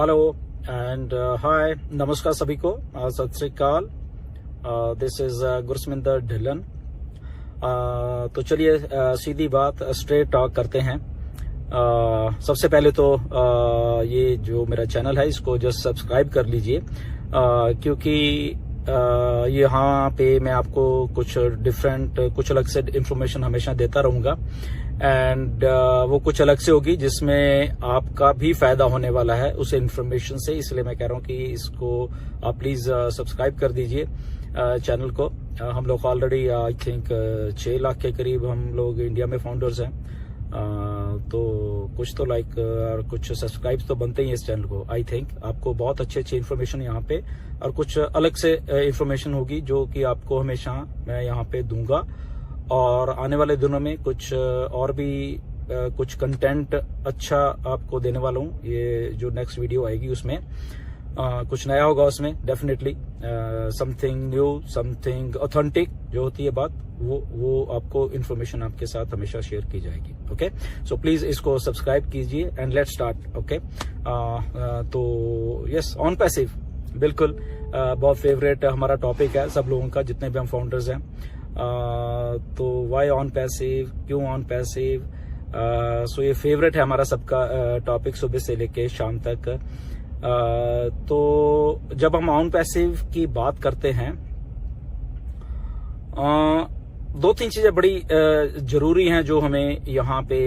Hello and hi, नमस्कार सभी को, सत श्री अकाल। This is Gursaminder Dhillon. तो चलिए सीधी बात, स्ट्रेट टॉक करते हैं। सबसे पहले तो ये जो मेरा चैनल है इसको जस्ट सब्सक्राइब कर लीजिए, क्योंकि यहाँ पे मैं आपको कुछ डिफरेंट, कुछ अलग से इंफॉर्मेशन हमेशा देता रहूंगा एंड वो कुछ अलग से होगी जिसमें आपका भी फायदा होने वाला है उस इंफॉर्मेशन से। इसलिए मैं कह रहा हूँ कि इसको आप प्लीज सब्सक्राइब कर दीजिए चैनल को। हम लोग ऑलरेडी आई थिंक 6 लाख के करीब हम लोग इंडिया में फाउंडर्स हैं। तो कुछ तो लाइक कुछ सब्सक्राइब तो बनते ही इस चैनल को। आई थिंक आपको बहुत अच्छी इन्फॉर्मेशन यहाँ पे और कुछ अलग से इन्फॉर्मेशन होगी जो कि आपको हमेशा मैं यहाँ पे दूंगा। और आने वाले दिनों में कुछ और भी कुछ कंटेंट अच्छा आपको देने वाला हूँ। ये जो नेक्स्ट वीडियो आएगी उसमें कुछ नया होगा, उसमें definitely something new, something authentic जो होती है बात, वो आपको इन्फॉर्मेशन आपके साथ हमेशा शेयर की जाएगी। ओके, सो प्लीज इसको सब्सक्राइब कीजिए एंड लेट्स स्टार्ट। ओके, तो यस, ऑन पैसिव बिल्कुल बहुत फेवरेट हमारा टॉपिक है सब लोगों का, जितने भी हम फाउंडर्स हैं। तो वाई ऑन पैसिव, क्यों ऑन पैसिव, सो ये फेवरेट है हमारा सबका टॉपिक सुबह से लेके शाम तक। तो जब हम ऑन पैसिव की बात करते हैं, 2-3 चीजें बड़ी जरूरी हैं जो हमें यहाँ पे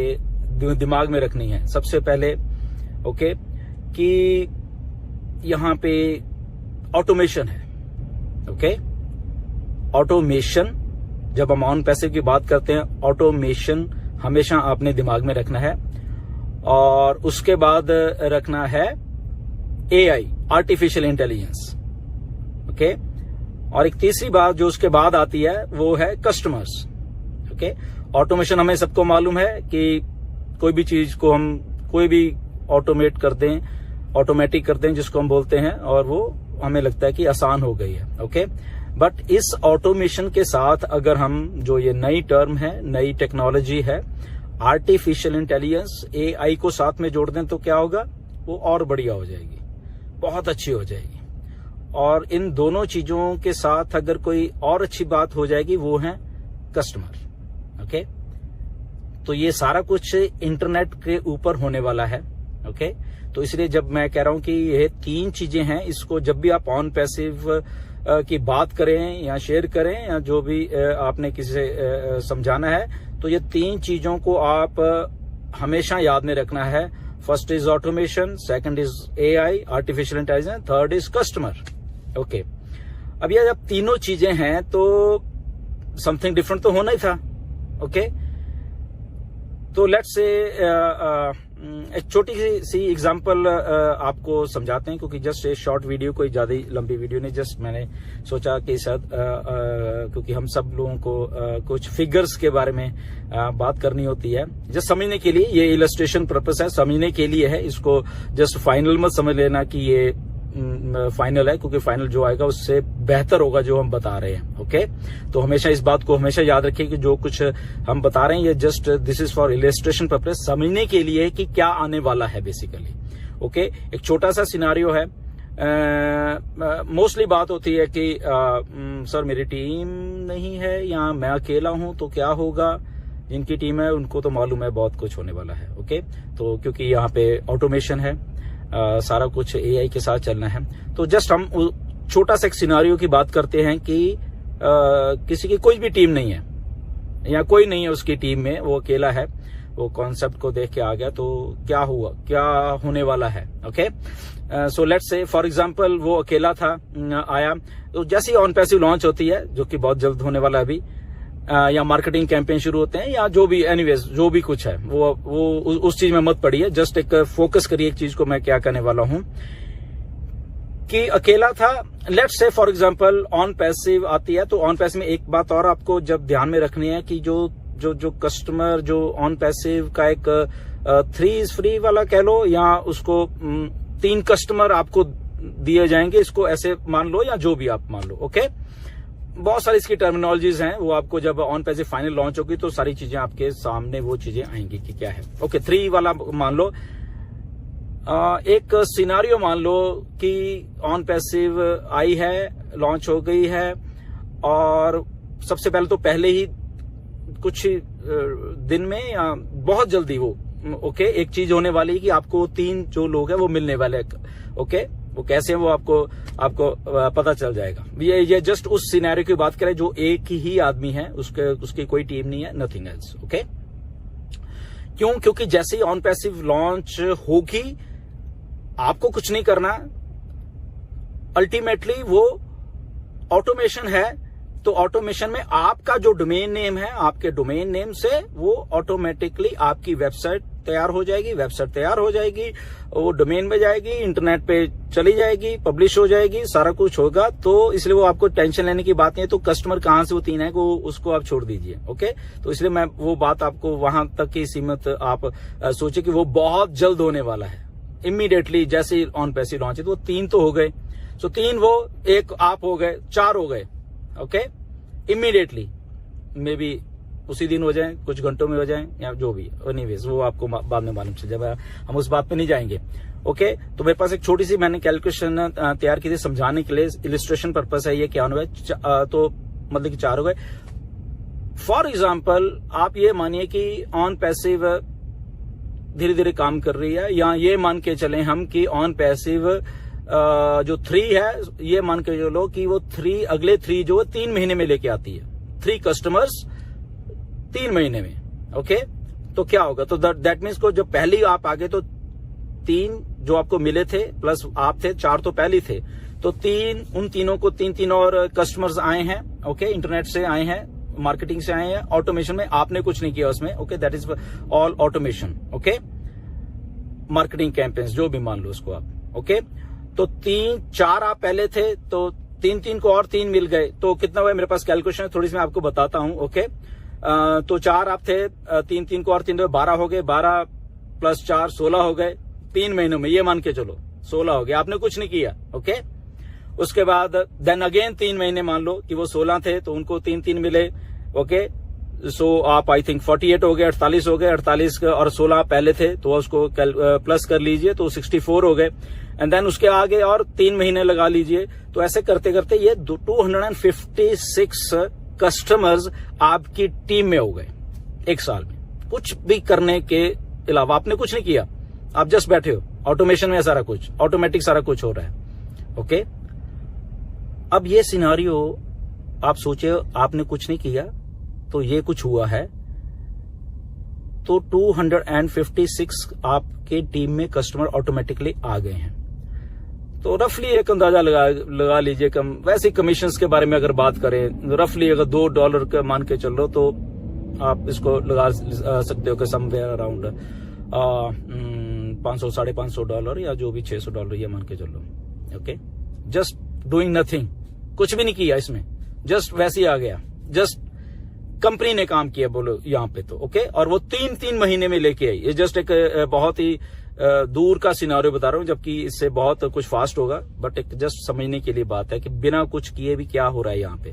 दिमाग में रखनी है। सबसे पहले ओके कि यहाँ पे ऑटोमेशन है। ओके, ऑटोमेशन, जब हम ऑन पैसिव की बात करते हैं, ऑटोमेशन हमेशा आपने दिमाग में रखना है। और उसके बाद रखना है एआई, आर्टिफिशियल इंटेलिजेंस। ओके, और एक तीसरी बात जो उसके बाद आती है वो है कस्टमर्स। ओके, ऑटोमेशन हमें सबको मालूम है कि कोई भी चीज को हम कोई भी ऑटोमेट कर दें, ऑटोमेटिक कर दें जिसको हम बोलते हैं, और वो हमें लगता है कि आसान हो गई है। ओके, बट इस ऑटोमेशन के साथ अगर हम, जो ये नई टर्म है, नई टेक्नोलॉजी है, आर्टिफिशियल इंटेलिजेंस, एआई को साथ में जोड़ दें तो क्या होगा, वो और बढ़िया हो जाएगी, बहुत अच्छी हो जाएगी। और इन दोनों चीजों के साथ अगर कोई और अच्छी बात हो जाएगी वो है कस्टमर। ओके, तो ये सारा कुछ इंटरनेट के ऊपर होने वाला है। ओके, तो इसलिए जब मैं कह रहा हूं कि ये 3 चीजें हैं, इसको जब भी आप ऑन पैसिव की बात करें या शेयर करें या जो भी आपने किसी से समझाना है, तो ये 3 चीजों को आप हमेशा याद में रखना है। First is automation, second is AI, artificial intelligence, third is customer. Okay, अब ये जब तीनों चीजें हैं तो समथिंग डिफरेंट तो होना ही था। ओके, तो लेट्स से एक छोटी सी एग्जांपल आपको समझाते हैं, क्योंकि जस्ट ये शॉर्ट वीडियो, कोई ज्यादा लंबी वीडियो नहीं, जस्ट मैंने सोचा कि शायद क्योंकि हम सब लोगों को कुछ फिगर्स के बारे में बात करनी होती है, जस्ट समझने के लिए, ये इलस्ट्रेशन पर्पस है, समझने के लिए है। इसको जस्ट फाइनल मत समझ लेना कि ये फाइनल है, क्योंकि फाइनल जो आएगा उससे बेहतर होगा जो हम बता रहे हैं। ओके, तो हमेशा इस बात को हमेशा याद रखिए कि जो कुछ हम बता रहे हैं ये just this is for illustration purpose, समझने के लिए कि क्या आने वाला है बेसिकली। ओके, एक छोटा सा सिनारियो है। मोस्टली बात होती है कि सर मेरी टीम नहीं है या मैं अकेला हूं तो क्या होगा। जिनकी टीम है उनको तो मालूम है बहुत कुछ होने वाला है। ओके, तो क्योंकि यहाँ पे ऑटोमेशन है, सारा कुछ एआई के साथ चलना है, तो जस्ट हम छोटा सा एक सिनारियो की बात करते हैं कि किसी की कोई भी टीम नहीं है या कोई नहीं है उसकी टीम में, वो अकेला है, वो कॉन्सेप्ट को देख के आ गया, तो क्या हुआ, क्या होने वाला है। Okay, so let's say for example वो अकेला था, आया, तो जैसे ही ऑन पैसिव लॉन्च होती है, जो कि बहुत जल्द होने वाला है अभी, या मार्केटिंग कैंपेन शुरू होते हैं या जो भी, एनीवेज जो भी कुछ है, वो उस चीज में मत पड़िए, जस्ट एक फोकस करिए एक चीज को मैं क्या करने वाला हूं कि अकेला था। Let's say for example on passive आती है, तो ऑन पैसिव में एक बात और आपको जब ध्यान में रखनी है कि जो कस्टमर, जो ऑन पैसिव का एक 3 इज फ्री वाला कह लो, या उसको 3 कस्टमर आपको दिए जाएंगे, इसको ऐसे मान लो या जो भी आप मान लो। ओके, बहुत सारी इसकी टर्मिनोलॉजीज हैं, वो आपको जब ऑन पैसिव फाइनल लॉन्च होगी तो सारी चीजें आपके सामने वो चीजें आएंगी कि क्या है। ओके, 3 वाला मान लो, एक सिनारियो मान लो कि ऑन पैसिव आई है, लॉन्च हो गई है, और सबसे पहले तो पहले ही कुछ दिन में या बहुत जल्दी वो एक चीज होने वाली है कि आपको 3 जो लोग हैं वो मिलने वाले हैं। वो कैसे हैं वो आपको पता चल जाएगा। ये जस्ट उस सिनेरियो की बात करें जो एक ही आदमी है, उसकी कोई टीम नहीं है, नथिंग एल्स। क्योंकि जैसे ही ऑन पैसिव लॉन्च होगी आपको कुछ नहीं करना, अल्टीमेटली वो ऑटोमेशन है। तो ऑटोमेशन में आपका जो डोमेन नेम है, आपके डोमेन नेम से वो ऑटोमेटिकली आपकी वेबसाइट तैयार हो जाएगी, वो डोमेन में जाएगी, इंटरनेट पे चली जाएगी, पब्लिश हो जाएगी, सारा कुछ होगा। तो इसलिए वो आपको टेंशन लेने की बात नहीं है। तो कस्टमर कहां से वो 3 है उसको आप छोड़ दीजिए। तो इसलिए मैं वो बात आपको वहां तक ही सीमित आप सोचे कि वो बहुत जल्द होने वाला है। इमीडिएटली जैसे ही ऑन पैसिव लॉन्च है तो 3 तो हो गए, तो 3 वो एक आप हो गए, 4 हो गए। इमीडिएटली मे बी उसी दिन हो जाए, कुछ घंटों में हो जाए, या जो भी, एनीवेज वो आपको बाद में मालूम चल जाए, हम उस बात पे नहीं जाएंगे। तो मेरे पास एक छोटी सी मैंने कैलकुलेशन तैयार की थी समझाने के लिए, इलिस्ट्रेशन पर्पस है ये। क्या होने वाला, तो मतलब कि 4 हो गए। फॉर एग्जाम्पल आप ये मानिए कि ऑन पैसिव धीरे धीरे काम कर रही है, या ये मान के चलें हम कि ऑन पैसिव जो 3 है, ये मान के चलो कि वो 3 अगले 3 जो 3 महीने में लेके आती है, 3 कस्टमर्स 3 महीने में। तो क्या होगा, तो दैट मीन्स को जब पहले आप आगे तो 3 जो आपको मिले थे प्लस आप थे, 4 तो पहले थे, तो 3 उन तीनों को 3 और कस्टमर्स आए हैं। इंटरनेट से आए हैं, मार्केटिंग से आए हैं, ऑटोमेशन में आपने कुछ नहीं किया उसमें। That is all automation. Marketing campaigns जो भी मान लो उसको आप। तो 4 आप पहले थे, तो 3 को और 3 मिल गए, तो कितना हुआ, मेरे पास कैलकुलेशन है थोड़ी सी मैं आपको बताता हूं। तो 4 आप थे, 3 को और 3 12 हो गए, 12 प्लस 4 16 हो गए 3 महीनों में, ये मान के चलो 16 हो गए, आपने कुछ नहीं किया। उसके बाद देन अगेन 3 महीने मान लो कि वो 16 थे, तो उनको 3 मिले। सो आप आई थिंक 48 हो गए, 48 हो गए, 48 और 16 पहले थे, तो उसको प्लस कर लीजिए, तो 64 हो गए। एंड देन उसके आगे और 3 महीने लगा लीजिए। तो ऐसे करते करते ये 256 कस्टमर्स आपकी टीम में हो गए एक साल में, कुछ भी करने के अलावा। आपने कुछ नहीं किया, आप जस्ट बैठे हो, ऑटोमेशन में सारा कुछ, ऑटोमेटिक सारा कुछ हो रहा है। अब ये सिनारियो आप सोचे, आपने कुछ नहीं किया तो ये कुछ हुआ है, तो 256 आपके टीम में कस्टमर ऑटोमेटिकली आ गए हैं। तो रफली एक अंदाजा लगा लीजिए, वैसे कमीशंस के बारे में अगर बात करें, रफली अगर $2 का मान के चल रहे हो तो आप इसको लगा सकते हो कि समवेयर अराउंड $500-550 या जो भी $600 ये मान के चल लो। जस्ट डूइंग नथिंग, कुछ भी नहीं किया इसमें, जस्ट वैसे ही आ गया, जस्ट कंपनी ने काम किया बोलो यहाँ पे तो। और वो 3 महीने में लेके आई। ये जस्ट एक बहुत ही दूर का सिनारियो बता रहा हूँ, जबकि इससे बहुत कुछ फास्ट होगा, बट एक जस्ट समझने के लिए बात है कि बिना कुछ किए भी क्या हो रहा है यहाँ पे।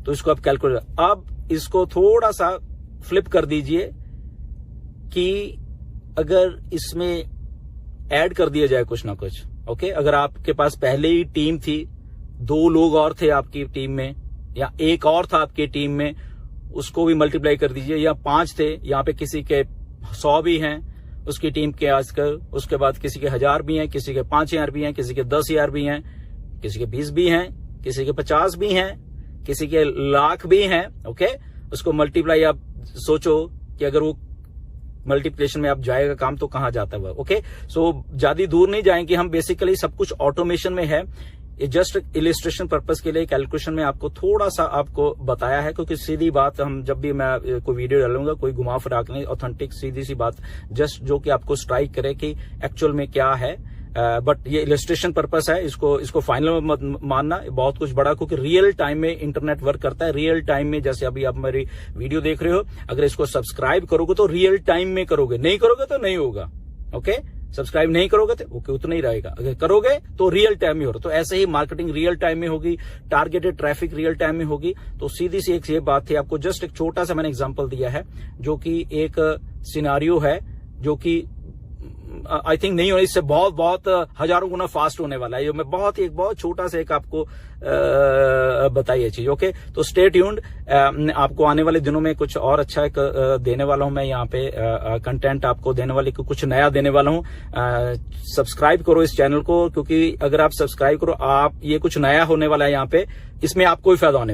तो इसको आप कैलकुलेट, अब इसको थोड़ा सा फ्लिप कर दीजिए कि अगर इसमें ऐड कर दिया जाए कुछ ना कुछ। अगर आपके पास पहले ही टीम थी, 2 लोग और थे आपकी टीम में, या 1 और था आपकी टीम में, उसको भी मल्टीप्लाई कर दीजिए, या 5 थे, यहाँ पे किसी के 100 भी हैं उसकी टीम के आजकल, उसके बाद किसी के 1000 भी हैं, किसी के 5000 भी हैं, किसी के 10,000 भी हैं, किसी के 20 भी हैं, किसी के 50 भी हैं, किसी के लाख भी हैं। उसको मल्टीप्लाई आप सोचो कि अगर वो मल्टीप्लिकेशन में आप जाएगा काम तो कहां जाता है वो। सो ज्यादा दूर नहीं जाएंगे हम, बेसिकली सब कुछ ऑटोमेशन में है। ये जस्ट इलिस्ट्रेशन पर्पस के लिए कैलकुलेशन में आपको थोड़ा सा आपको बताया है, क्योंकि सीधी बात, हम जब भी मैं कोई वीडियो डालूंगा कोई घुमा फिरा नहीं, ऑथेंटिक सीधी सी बात, जस्ट जो कि आपको स्ट्राइक करे कि एक्चुअल में क्या है। बट ये इलिस्ट्रेशन पर्पस है, इसको फाइनल मत मानना, बहुत कुछ बड़ा, क्योंकि रियल टाइम में इंटरनेट वर्क करता है। रियल टाइम में, जैसे अभी आप मेरी वीडियो देख रहे हो, अगर इसको सब्सक्राइब करोगे तो रियल टाइम में करोगे, नहीं करोगे तो नहीं होगा। सब्सक्राइब नहीं करोगे तो उतना ही रहेगा, अगर करोगे तो रियल टाइम में हो रहा। तो ऐसे ही मार्केटिंग रियल टाइम में होगी, टारगेटेड ट्रैफिक रियल टाइम में होगी। तो सीधी सी एक ये बात थी, आपको जस्ट एक छोटा सा मैंने एग्जांपल दिया है, जो कि एक सिनारियो है, जो कि आई थिंक नहीं होने, इससे बहुत बहुत हजारों गुना फास्ट होने वाला है। ये मैं एक बहुत छोटा सा एक आपको बताइए चीज। ओके, तो स्टे ट्यून्ड, आपको आने वाले दिनों में कुछ और अच्छा एक देने वाला हूं मैं यहाँ पे, कंटेंट आपको देने वाले, कुछ नया देने वाला हूं। सब्सक्राइब करो इस चैनल को, क्योंकि अगर आप सब्सक्राइब करो, आप ये कुछ नया होने वाला है यहाँ पे, इसमें आपको ही फायदा होने